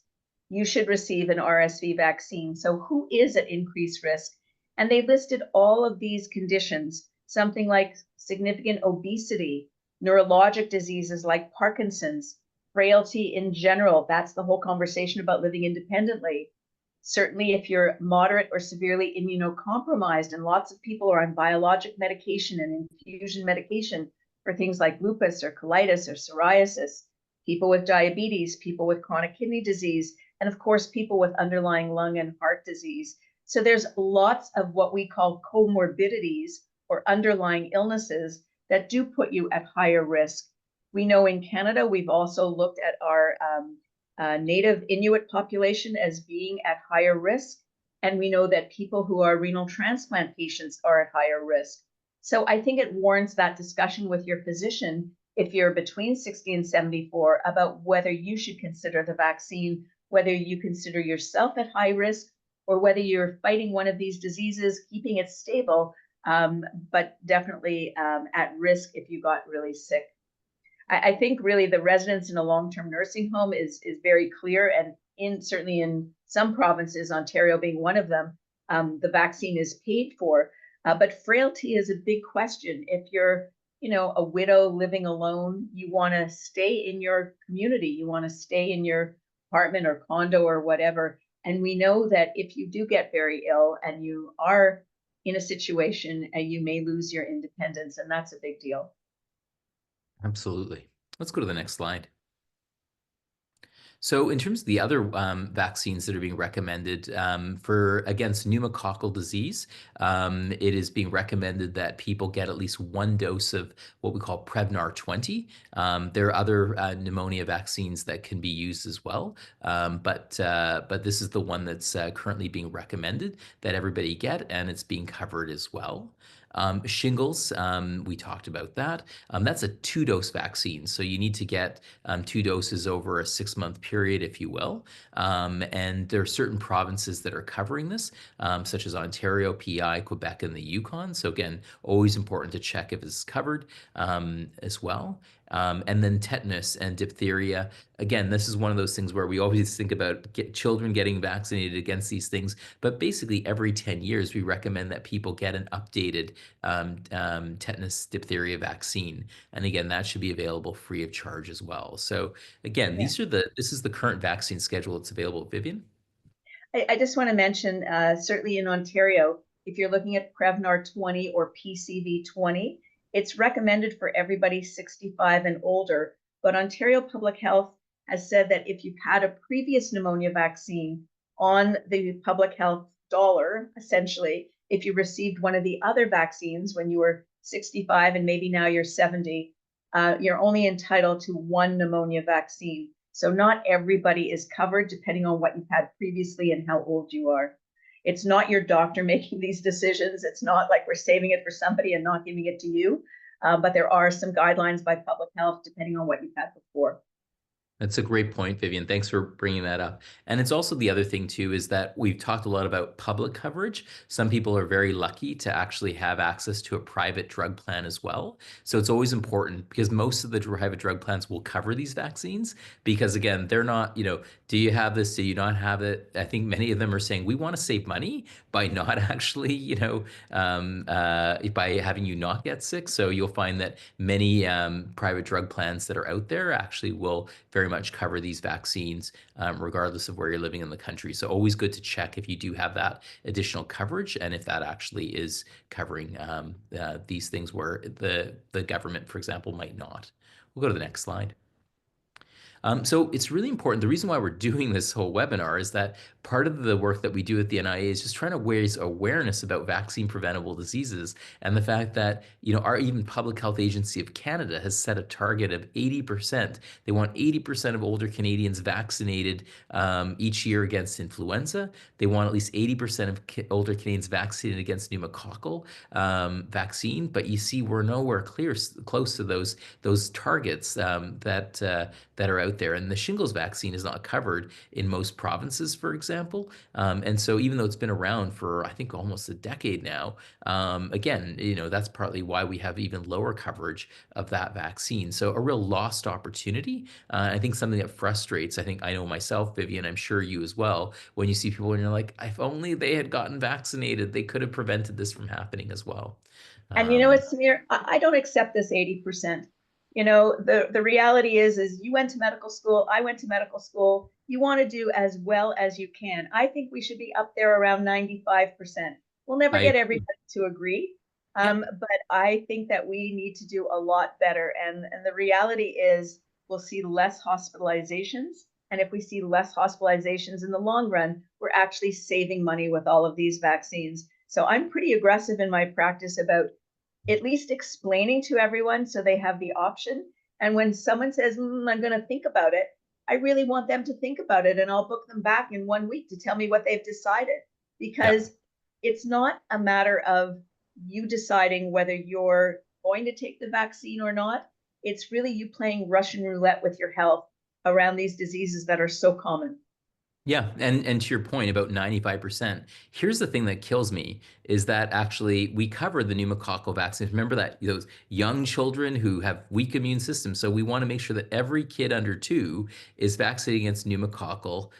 you should receive an RSV vaccine. So, who is at increased risk? And they listed all of these conditions, something like significant obesity, neurologic diseases like Parkinson's, frailty in general. That's the whole conversation about living independently. Certainly, if you're moderate or severely immunocompromised, and lots of people are on biologic medication and infusion medication for things like lupus or colitis or psoriasis, people with diabetes, people with chronic kidney disease, and of course, people with underlying lung and heart disease. So there's lots of what we call comorbidities or underlying illnesses that do put you at higher risk. We know in Canada, we've also looked at our Native Inuit population as being at higher risk. And we know that people who are renal transplant patients are at higher risk. So I think it warrants that discussion with your physician if you're between 60 and 74 about whether you should consider the vaccine, whether you consider yourself at high risk, or whether you're fighting one of these diseases, keeping it stable, but definitely at risk if you got really sick. I think really the residence in a long-term nursing home is very clear, and certainly in some provinces, Ontario being one of them, the vaccine is paid for. But frailty is a big question. If you're, a widow living alone, you want to stay in your community, you want to stay in your apartment or condo or whatever. And we know that if you do get very ill and you are in a situation, you may lose your independence, and that's a big deal. Absolutely. Let's go to the next slide. So in terms of the other vaccines that are being recommended for against pneumococcal disease, it is being recommended that people get at least 1 dose of what we call Prevnar 20. There are other pneumonia vaccines that can be used as well, but this is the one that's currently being recommended that everybody get, and it's being covered as well. Shingles, we talked about that. That's a 2-dose vaccine. So you need to get 2 doses over a 6-month period, if you will. And there are certain provinces that are covering this, such as Ontario, PI, Quebec, and the Yukon. So again, always important to check if it's covered as well. And then tetanus and diphtheria. Again, this is one of those things where we always think about children getting vaccinated against these things, but basically every 10 years, we recommend that people get an updated tetanus diphtheria vaccine. And again, that should be available free of charge as well. So again, Yeah. this is the current vaccine schedule that's available. Vivien? I just want to mention, certainly in Ontario, if you're looking at Prevnar 20 or PCV 20, it's recommended for everybody 65 and older. But Ontario Public Health has said that if you've had a previous pneumonia vaccine on the public health dollar, essentially, if you received one of the other vaccines when you were 65 and maybe now you're 70, you're only entitled to 1 pneumonia vaccine. So not everybody is covered depending on what you've had previously and how old you are. It's not your doctor making these decisions. It's not like we're saving it for somebody and not giving it to you. But there are some guidelines by public health depending on what you've had before. That's a great point, Vivian. Thanks for bringing that up. And it's also the other thing, too, is that we've talked a lot about public coverage. Some people are very lucky to actually have access to a private drug plan as well. So it's always important because most of the private drug plans will cover these vaccines because, again, they're not, do you have this? Do you not have it? I think many of them are saying we want to save money by not actually, by having you not get sick. So you'll find that many private drug plans that are out there actually will very much cover these vaccines, regardless of where you're living in the country. So always good to check if you do have that additional coverage and if that actually is covering these things where the government, for example, might not. We'll go to the next slide. So it's really important. The reason why we're doing this whole webinar is that part of the work that we do at the NIA is just trying to raise awareness about vaccine preventable diseases and the fact that, our even Public Health Agency of Canada has set a target of 80%. They want 80% of older Canadians vaccinated each year against influenza. They want at least 80% of older Canadians vaccinated against pneumococcal vaccine. But you see, we're nowhere close to those targets that are out there. And the shingles vaccine is not covered in most provinces, for example. And so even though it's been around for, I think, almost a decade now, again, that's partly why we have even lower coverage of that vaccine. So a real lost opportunity. I think something that frustrates, I think I know myself, Vivian, I'm sure you as well, when you see people and you're like, if only they had gotten vaccinated, they could have prevented this from happening as well. And you know Um, what, Samir, I don't accept this 80%. The reality is you went to medical school, I went to medical school. You want to do as well as you can. I think we should be up there around 95%. We'll never I get everybody to agree. Yep. But I think that we need to do a lot better. And the reality is we'll see less hospitalizations. And if we see less hospitalizations in the long run, we're actually saving money with all of these vaccines. So I'm pretty aggressive in my practice about at least explaining to everyone so they have the option. And when someone says, I'm going to think about it, I really want them to think about it. And I'll book them back in 1 week to tell me what they've decided. Yep. Because it's not a matter of you deciding whether you're going to take the vaccine or not. It's really you playing Russian roulette with your health around these diseases that are so common. Yeah, and to your point about 95%, here's the thing that kills me is that actually we covered the pneumococcal vaccines. Remember that those young children who have weak immune systems. So we want to make sure that every kid under 2 is vaccinated against pneumococcal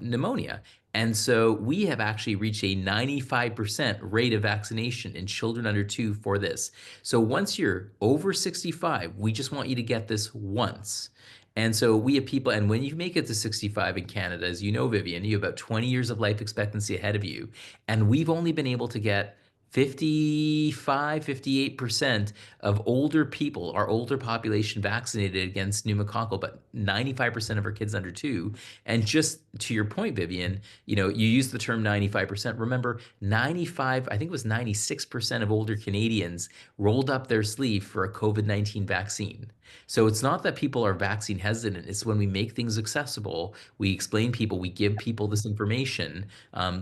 pneumonia. And so we have actually reached a 95% rate of vaccination in children under 2 for this. So once you're over 65, we just want you to get this once. And so we have people, and when you make it to 65 in Canada, as you know, Vivian, you have about 20 years of life expectancy ahead of you. And we've only been able to get 55, 58% of older people, our older population vaccinated against pneumococcal, but 95% of our kids under 2. And just to your point, Vivian, you use the term 95%. Remember, 95, I think it was 96% of older Canadians rolled up their sleeve for a COVID-19 vaccine. So it's not that people are vaccine hesitant. It's when we make things accessible, we explain people, we give people this information.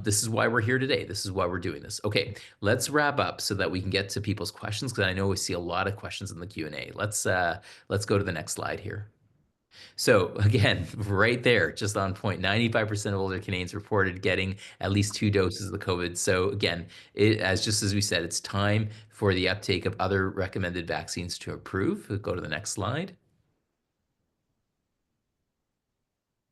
This is why we're here today. This is why we're doing this. Okay, let's wrap up so that we can get to people's questions because I know we see a lot of questions in the Q&A. Let's go to the next slide here. So again, right there, just on point, 95% of older Canadians reported getting at least 2 doses of the COVID. So again, just as we said, it's time for the uptake of other recommended vaccines to improve. We'll go to the next slide.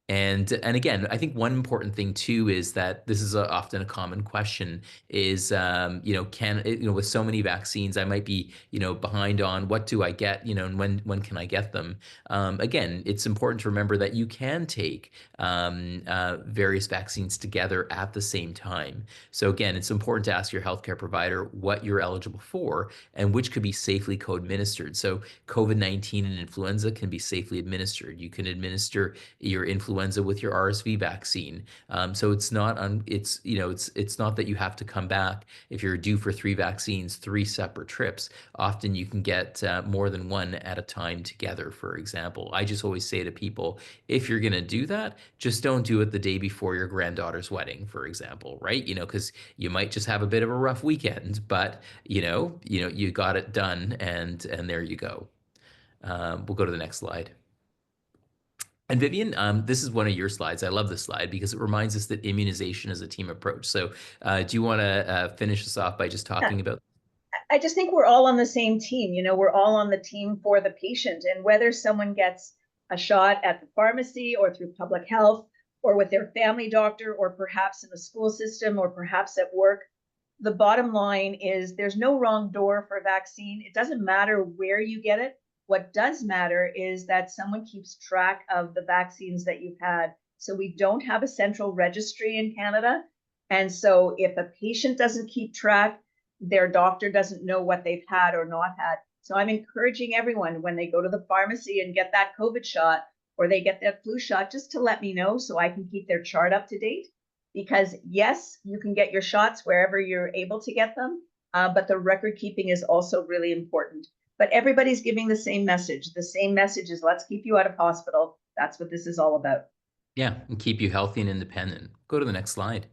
And again, I think one important thing too is that this is often a common question is, with so many vaccines, I might be, behind on what do I get, and when can I get them? Again, it's important to remember that you can take various vaccines together at the same time. So again, it's important to ask your healthcare provider what you're eligible for and which could be safely co-administered. So COVID-19 and influenza can be safely administered. You can administer your influenza with your RSV vaccine. So it's not it's not that you have to come back if you're due for 3 vaccines, 3 separate trips. Often you can get more than one at a time together, for example. I just always say to people, if you're going to do that, just don't do it the day before your granddaughter's wedding, for example, right? Because you might just have a bit of a rough weekend, but you got it done and there you go. We'll go to the next slide. And Vivian, this is one of your slides. I love this slide because it reminds us that immunization is a team approach. So, do you want to finish us off by just Yeah, talking about? I just think we're all on the same team. We're all on the team for the patient. And whether someone gets a shot at the pharmacy or through public health or with their family doctor or perhaps in the school system or perhaps at work, the bottom line is there's no wrong door for a vaccine. It doesn't matter where you get it. What does matter is that someone keeps track of the vaccines that you've had. So we don't have a central registry in Canada. And so if a patient doesn't keep track, their doctor doesn't know what they've had or not had. So I'm encouraging everyone when they go to the pharmacy and get that COVID shot or they get that flu shot, just to let me know so I can keep their chart up to date. Because yes, you can get your shots wherever you're able to get them, but the record keeping is also really important. But everybody's giving the same message. The same message is let's keep you out of hospital. That's what this is all about. Yeah, and keep you healthy and independent. Go to the next slide.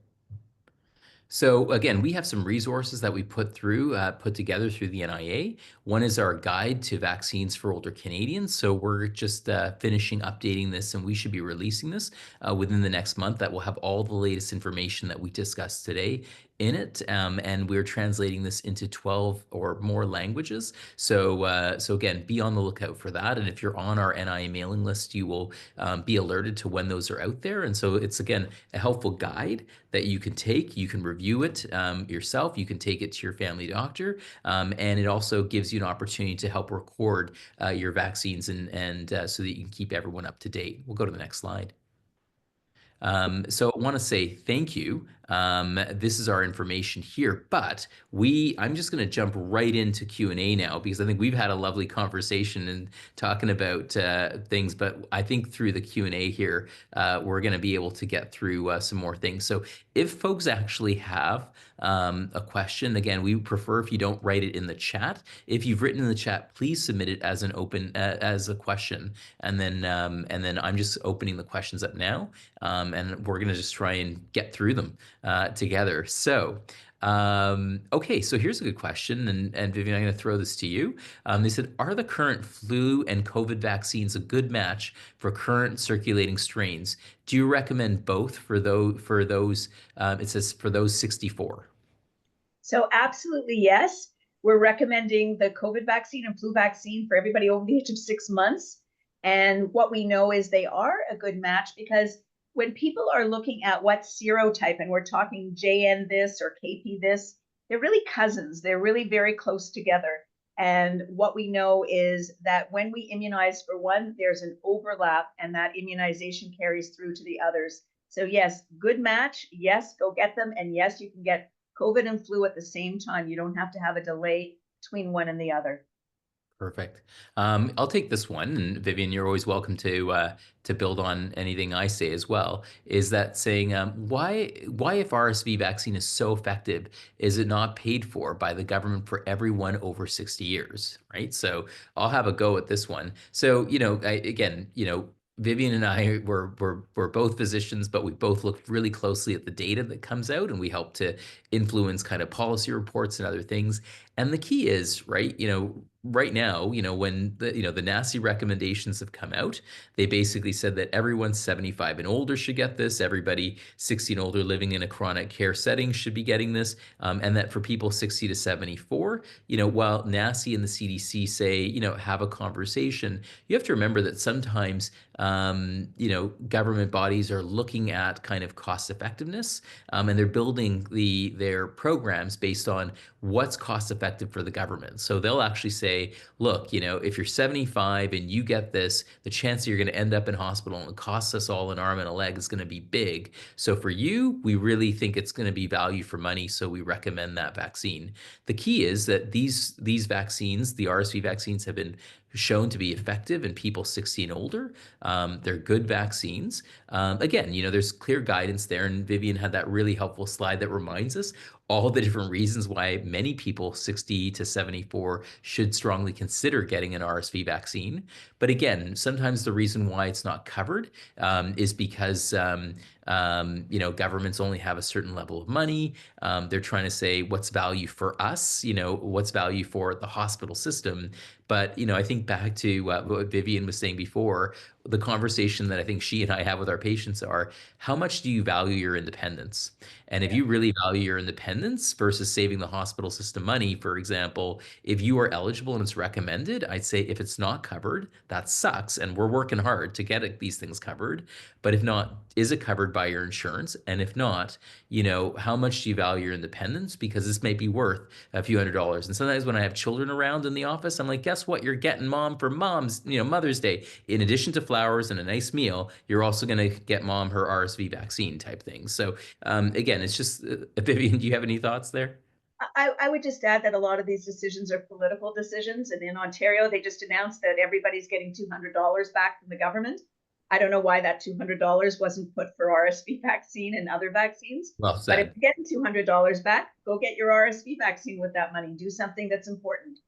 So again, we have some resources that we put together through the NIA. One is our guide to vaccines for older Canadians. So we're just finishing updating this, and we should be releasing this within the next month. That will have all the latest information that we discussed today in it, and we're translating this into 12 or more languages. So again, be on the lookout for that. And if you're on our NIA mailing list, you will be alerted to when those are out there. And so it's again a helpful guide that you can take. You can review it yourself. You can take it to your family doctor, and it also gives you an opportunity to help record your vaccines and so that you can keep everyone up to date. We'll go to the next slide. So I want to say thank you. This is our information here, but I'm just going to jump right into Q&A now because I think we've had a lovely conversation and talking about things, but I think through the Q&A here, we're going to be able to get through some more things. So if folks actually have a question, again, we prefer if you don't write it in the chat. If you've written in the chat, please submit it as an open as a question, and then I'm just opening the questions up now, and we're gonna just try and get through them together. So. Okay, so here's a good question, and Vivien, I'm going to throw this to you. They said, are the current flu and COVID vaccines a good match for current circulating strains? Do you recommend both for those? It says for those 64. So absolutely yes. We're recommending the COVID vaccine and flu vaccine for everybody over the age of 6 months. And what we know is they are a good match because when people are looking at what serotype, and we're talking JN this or KP this, they're really cousins. They're really very close together. And what we know is that when we immunize for one, there's an overlap and that immunization carries through to the others. So yes, good match. Yes, go get them. And yes, you can get COVID and flu at the same time. You don't have to have a delay between one and the other. Perfect. I'll take this one, and Vivien, you're always welcome to build on anything I say as well. Is that saying why if RSV vaccine is so effective, is it not paid for by the government for everyone over 60 years? Right. So I'll have a go at this one. So again, Vivien and I we're both physicians, but we both look really closely at the data that comes out, and we help to influence kind of policy reports and other things. And the key is, right, right now, when the NACI recommendations have come out, they basically said that everyone 75 and older should get this, everybody 60 and older living in a chronic care setting should be getting this, and that for people 60 to 74, while NACI and the CDC say, have a conversation, you have to remember that sometimes, government bodies are looking at kind of cost effectiveness, and they're building their programs based on what's cost effective for the government. So they'll actually say, look, if you're 75 and you get this, the chance that you're going to end up in hospital and it costs us all an arm and a leg is going to be big. So for you, we really think it's going to be value for money. So we recommend that vaccine. The key is that these vaccines, the RSV vaccines, have been shown to be effective in people 60 and older. They're good vaccines. Again, there's clear guidance there, and Vivien had that really helpful slide that reminds us all the different reasons why many people 60 to 74 should strongly consider getting an RSV vaccine. But again, sometimes the reason why it's not covered is because governments only have a certain level of money. They're trying to say what's value for us, what's value for the hospital system. But I think back to what Vivien was saying before, the conversation that I think she and I have with our patients are, how much do you value your independence? And if Yeah. you really value your independence versus saving the hospital system money, for example, if you are eligible and it's recommended, I'd say if it's not covered, that sucks. And we're working hard to get these things covered. But if not, is it covered by your insurance? And if not, how much do you value your independence? Because this may be worth a few $100s. And sometimes when I have children around in the office, I'm like, guess what? You're getting mom for mom's, Mother's Day. In addition to flowers and a nice meal, you're also going to get mom her RSV vaccine type thing. So again, it's just, Vivien, do you have any thoughts there? I would just add that a lot of these decisions are political decisions. And in Ontario, they just announced that everybody's getting $200 back from the government. I don't know why that $200 wasn't put for RSV vaccine and other vaccines. Well But if said. you're getting $200 back, go get your RSV vaccine with that money. Do something that's important.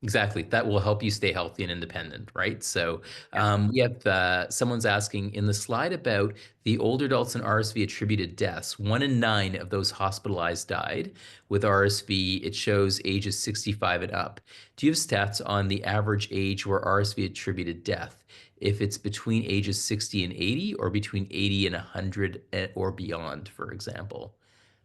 Exactly. That will help you stay healthy and independent, right? So Yeah. we have someone's asking in the slide about the older adults and RSV attributed deaths. 1 in 9 of those hospitalized died with RSV. It shows ages 65 and up. Do you have stats on the average age where RSV attributed death? If it's between ages 60 and 80 or between 80 and 100 or beyond, for example?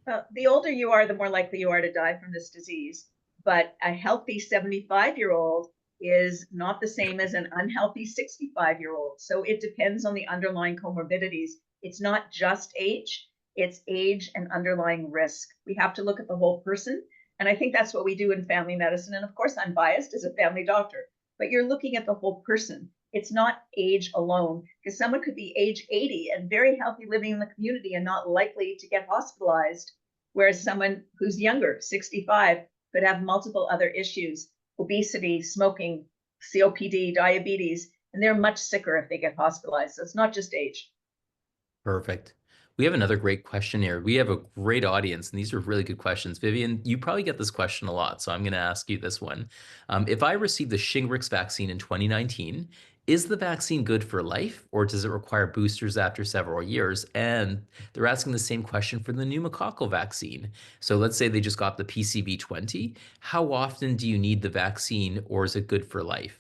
The older you are, the more likely you are to die from this disease. But a healthy 75-year-old is not the same as an unhealthy 65-year-old. So it depends on the underlying comorbidities. It's not just age, it's age and underlying risk. We have to look at the whole person. And I think that's what we do in family medicine. And of course, I'm biased as a family doctor, but you're looking at the whole person. It's not age alone, because someone could be age 80 and very healthy living in the community and not likely to get hospitalized, whereas someone who's younger, 65, could have multiple other issues, obesity, smoking, COPD, diabetes, and they're much sicker if they get hospitalized. So it's not just age. Perfect. We have another great question here. We have a great audience, and these are really good questions. Vivien, you probably get this question a lot, so I'm going to ask you this one. If I received the Shingrix vaccine in 2019, is the vaccine good for life, or does it require boosters after several years? And they're asking the same question for the pneumococcal vaccine. So let's say they just got the PCV20. How often do you need the vaccine, or is it good for life?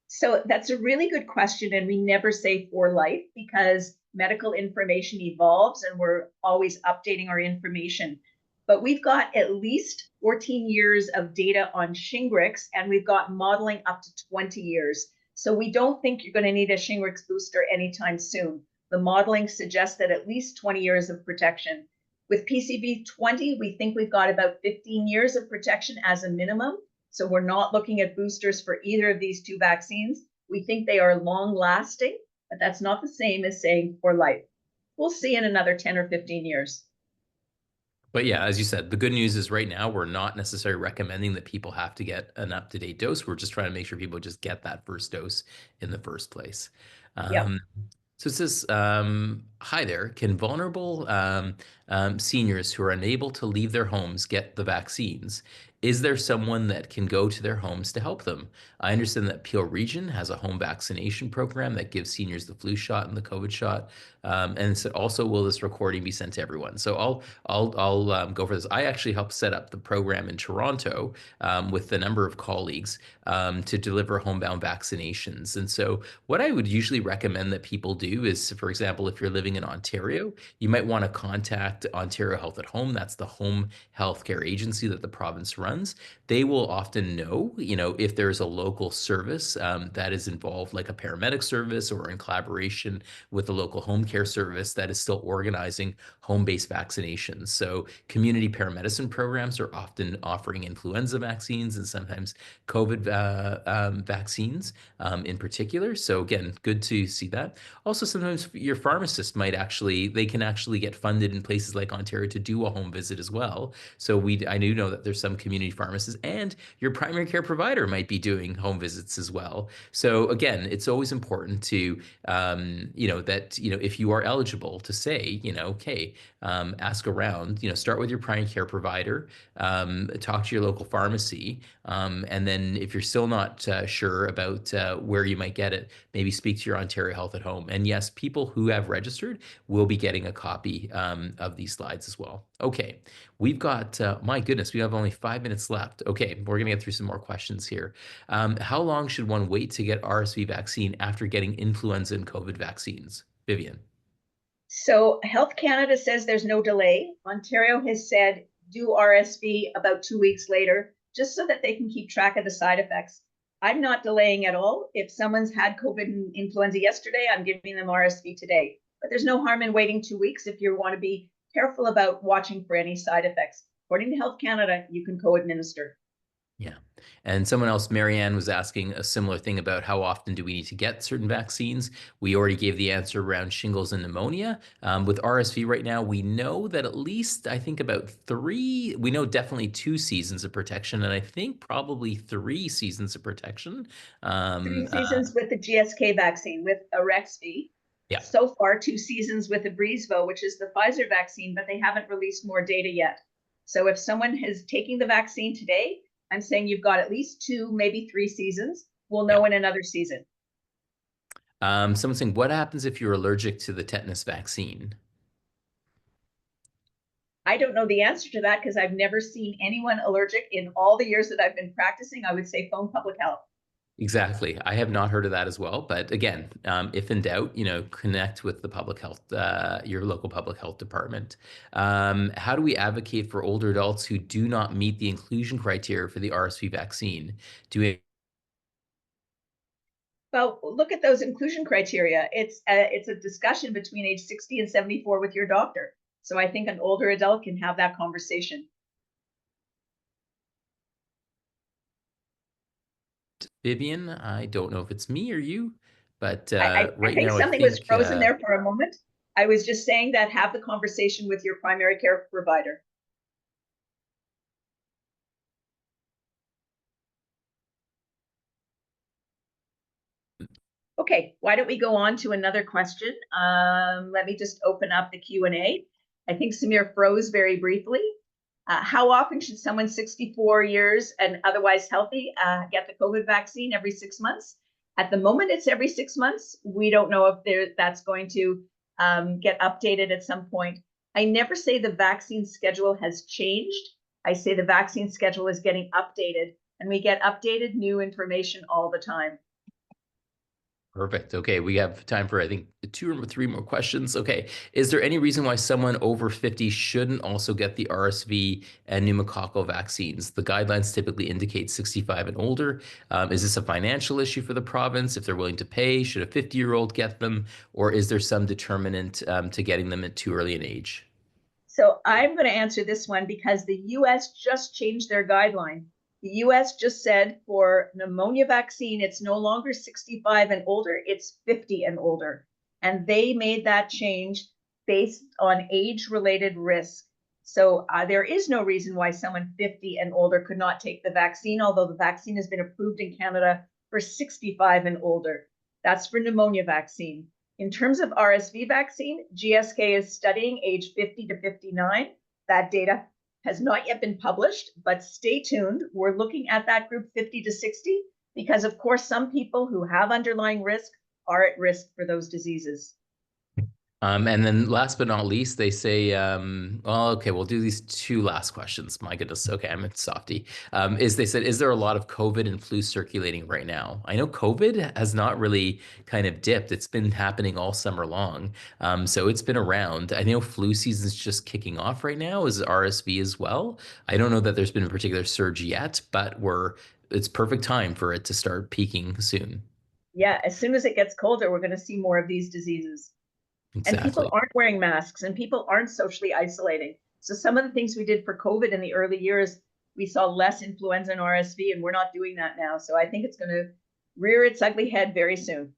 So that's a really good question. And we never say for life because medical information evolves and we're always updating our information. But we've got at least 14 years of data on Shingrix, and we've got modeling up to 20 years. So we don't think you're going to need a Shingrix booster anytime soon. The modeling suggests that at least 20 years of protection. With PCV20, we think we've got about 15 years of protection as a minimum. So we're not looking at boosters for either of these two vaccines. We think they are long lasting, but that's not the same as saying for life. We'll see in another 10 or 15 years. But yeah, as you said, the good news is right now we're not necessarily recommending that people have to get an up-to-date dose. We're just trying to make sure people just get that first dose in the first place. Yeah. Um, so it says, hi there, can vulnerable seniors who are unable to leave their homes get the vaccines? Is there someone that can go to their homes to help them? I understand that Peel Region has a home vaccination program that gives seniors the flu shot and the COVID shot. And so also, will this recording be sent to everyone? So I'll go for this. I actually helped set up the program in Toronto with a number of colleagues to deliver homebound vaccinations. And so what I would usually recommend that people do is, for example, if you're living in Ontario, you might want to contact Ontario Health at Home. That's the home healthcare agency that the province runs. They will often know, if there's a local service that is involved, like a paramedic service or in collaboration with the local home care service that is still organizing home-based vaccinations. So community paramedicine programs are often offering influenza vaccines and sometimes COVID vaccines in particular. So again, good to see that. Also, sometimes your pharmacist they can actually get funded in places like Ontario to do a home visit as well. So I do know that there's some community pharmacists, and your primary care provider might be doing home visits as well. So again, it's always important to, if you are eligible to say, okay, ask around, start with your primary care provider, talk to your local pharmacy, and then if you're still not sure about where you might get it, maybe speak to your Ontario Health at Home. And yes, people who have registered will be getting a copy of these slides as well. Okay, we've got, my goodness, we have only 5 minutes minutes left. Okay, we're gonna get through some more questions here. How long should one wait to get RSV vaccine after getting influenza and COVID vaccines? Vivien. So Health Canada says there's no delay. Ontario has said do RSV about 2 weeks later, just so that they can keep track of the side effects. I'm not delaying at all. If someone's had COVID and influenza yesterday, I'm giving them RSV today. But there's no harm in waiting 2 weeks if you want to be careful about watching for any side effects. According to Health Canada, you can co-administer. Yeah. And someone else, Marianne, was asking a similar thing about how often do we need to get certain vaccines. We already gave the answer around shingles and pneumonia. With RSV right now, we know that at least, I think about we know definitely 2 seasons of protection, and I think probably 3 seasons of protection. 3 seasons with the GSK vaccine, with Arexvy. Yeah. So far, 2 seasons with the Abrysvo, which is the Pfizer vaccine, but they haven't released more data yet. So if someone is taking the vaccine today, I'm saying you've got at least 2, maybe 3 seasons. We'll know in another season. Someone's saying, what happens if you're allergic to the tetanus vaccine? I don't know the answer to that because I've never seen anyone allergic in all the years that I've been practicing. I would say phone public health. Exactly. I have not heard of that as well. But again, if in doubt, connect with the public health, your local public health department. How do we advocate for older adults who do not meet the inclusion criteria for the RSV vaccine? Do we Well, look at those inclusion criteria. It's a discussion between age 60 and 74 with your doctor. So I think an older adult can have that conversation. Vivien, I don't know if it's me or you, but I right think now I something was think frozen there for a moment. I was just saying that have the conversation with your primary care provider. Okay, why don't we go on to another question? Let me just open up the Q&A. I think Samir froze very briefly. How often should someone 64 years and otherwise healthy get the COVID vaccine? Every 6 months? At the moment, it's every 6 months. We don't know if that's going to get updated at some point. I never say the vaccine schedule has changed. I say the vaccine schedule is getting updated, and we get updated new information all the time. Perfect. Okay, we have time for, I think, 2 or 3 more questions. Okay, is there any reason why someone over 50 shouldn't also get the RSV and pneumococcal vaccines? The guidelines typically indicate 65 and older. Is this a financial issue for the province? If they're willing to pay, should a 50-year-old get them? Or is there some determinant to getting them at too early an age? So I'm going to answer this one because the US just changed their guideline. The US just said for pneumonia vaccine, it's no longer 65 and older, it's 50 and older. And they made that change based on age-related risk. So there is no reason why someone 50 and older could not take the vaccine, although the vaccine has been approved in Canada for 65 and older. That's for pneumonia vaccine. In terms of RSV vaccine, GSK is studying age 50 to 59. That data has not yet been published, but stay tuned. We're looking at that group 50 to 60 because, of course, some people who have underlying risk are at risk for those diseases. And then last but not least, they say, well, okay, we'll do these 2 last questions. My goodness. Okay, I'm a softie. They said, is there a lot of COVID and flu circulating right now? I know COVID has not really kind of dipped. It's been happening all summer long. So it's been around. I know flu season's just kicking off right now. Is RSV as well? I don't know that there's been a particular surge yet, but it's perfect time for it to start peaking soon. Yeah, as soon as it gets colder, we're going to see more of these diseases. And people Exactly. aren't wearing masks and people aren't socially isolating. So some of the things we did for COVID in the early years, we saw less influenza and RSV, and we're not doing that now. So I think it's going to rear its ugly head very soon.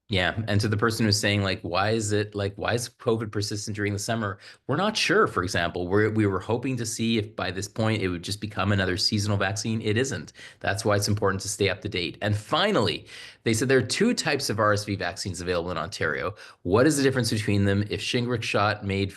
Yeah, and to the person who's saying why is COVID persistent during the summer? We're not sure. For example, we were hoping to see if by this point it would just become another seasonal vaccine. It isn't. That's why it's important to stay up to date. And finally, they said there are 2 types of RSV vaccines available in Ontario. What is the difference between them? If Shingrix shot made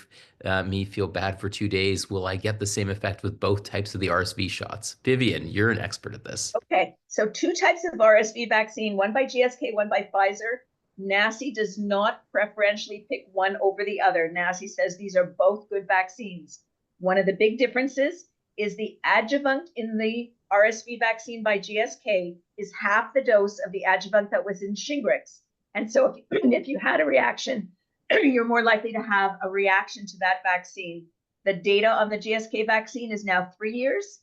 me feel bad for 2 days, will I get the same effect with both types of the RSV shots? Vivien, you're an expert at this. Okay, so 2 types of RSV vaccine, one by GSK, one by Pfizer. NACI does not preferentially pick one over the other. NACI says these are both good vaccines. One of the big differences is the adjuvant in the RSV vaccine by GSK is half the dose of the adjuvant that was in Shingrix. And so if you had a reaction, you're more likely to have a reaction to that vaccine. The data on the GSK vaccine is now 3 years.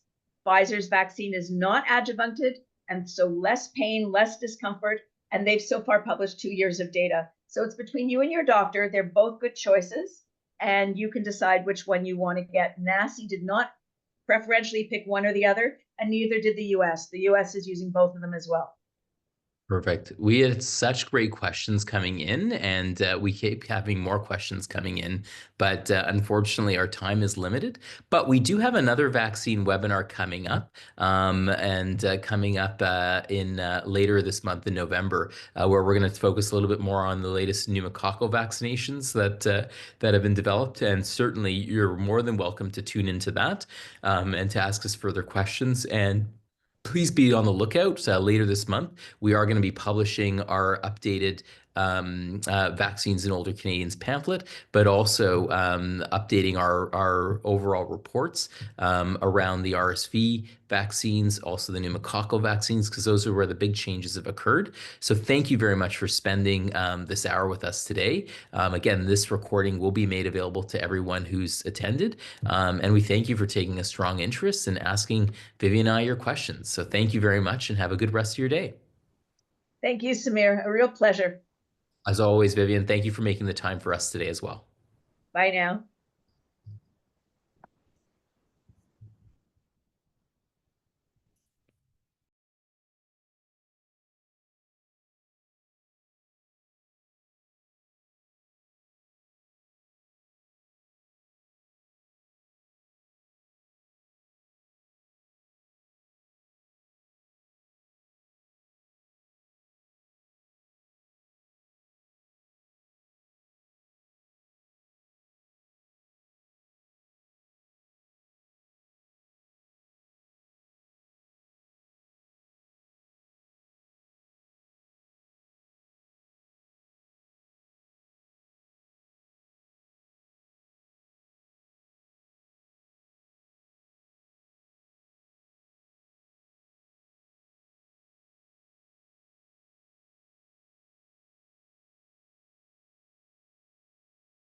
Pfizer's vaccine is not adjuvanted, and so less pain, less discomfort, and they've so far published 2 years of data. So it's between you and your doctor. They're both good choices, and you can decide which one you want to get. NACI did not preferentially pick one or the other, and neither did the US. The US is using both of them as well. Perfect. We had such great questions coming in, and we keep having more questions coming in. But unfortunately, our time is limited. But we do have another vaccine webinar coming up, and coming up in later this month in November, where we're going to focus a little bit more on the latest pneumococcal vaccinations that have been developed. And certainly, you're more than welcome to tune into that and to ask us further questions. And please be on the lookout later this month. We are going to be publishing our updated vaccines in older Canadians pamphlet, but also updating our overall reports around the RSV vaccines, also the pneumococcal vaccines, because those are where the big changes have occurred. So thank you very much for spending this hour with us today. Again, this recording will be made available to everyone who's attended. And we thank you for taking a strong interest and asking Vivien and I your questions. So thank you very much and have a good rest of your day. Thank you, Samir. A real pleasure. As always, Vivien, thank you for making the time for us today as well. Bye now.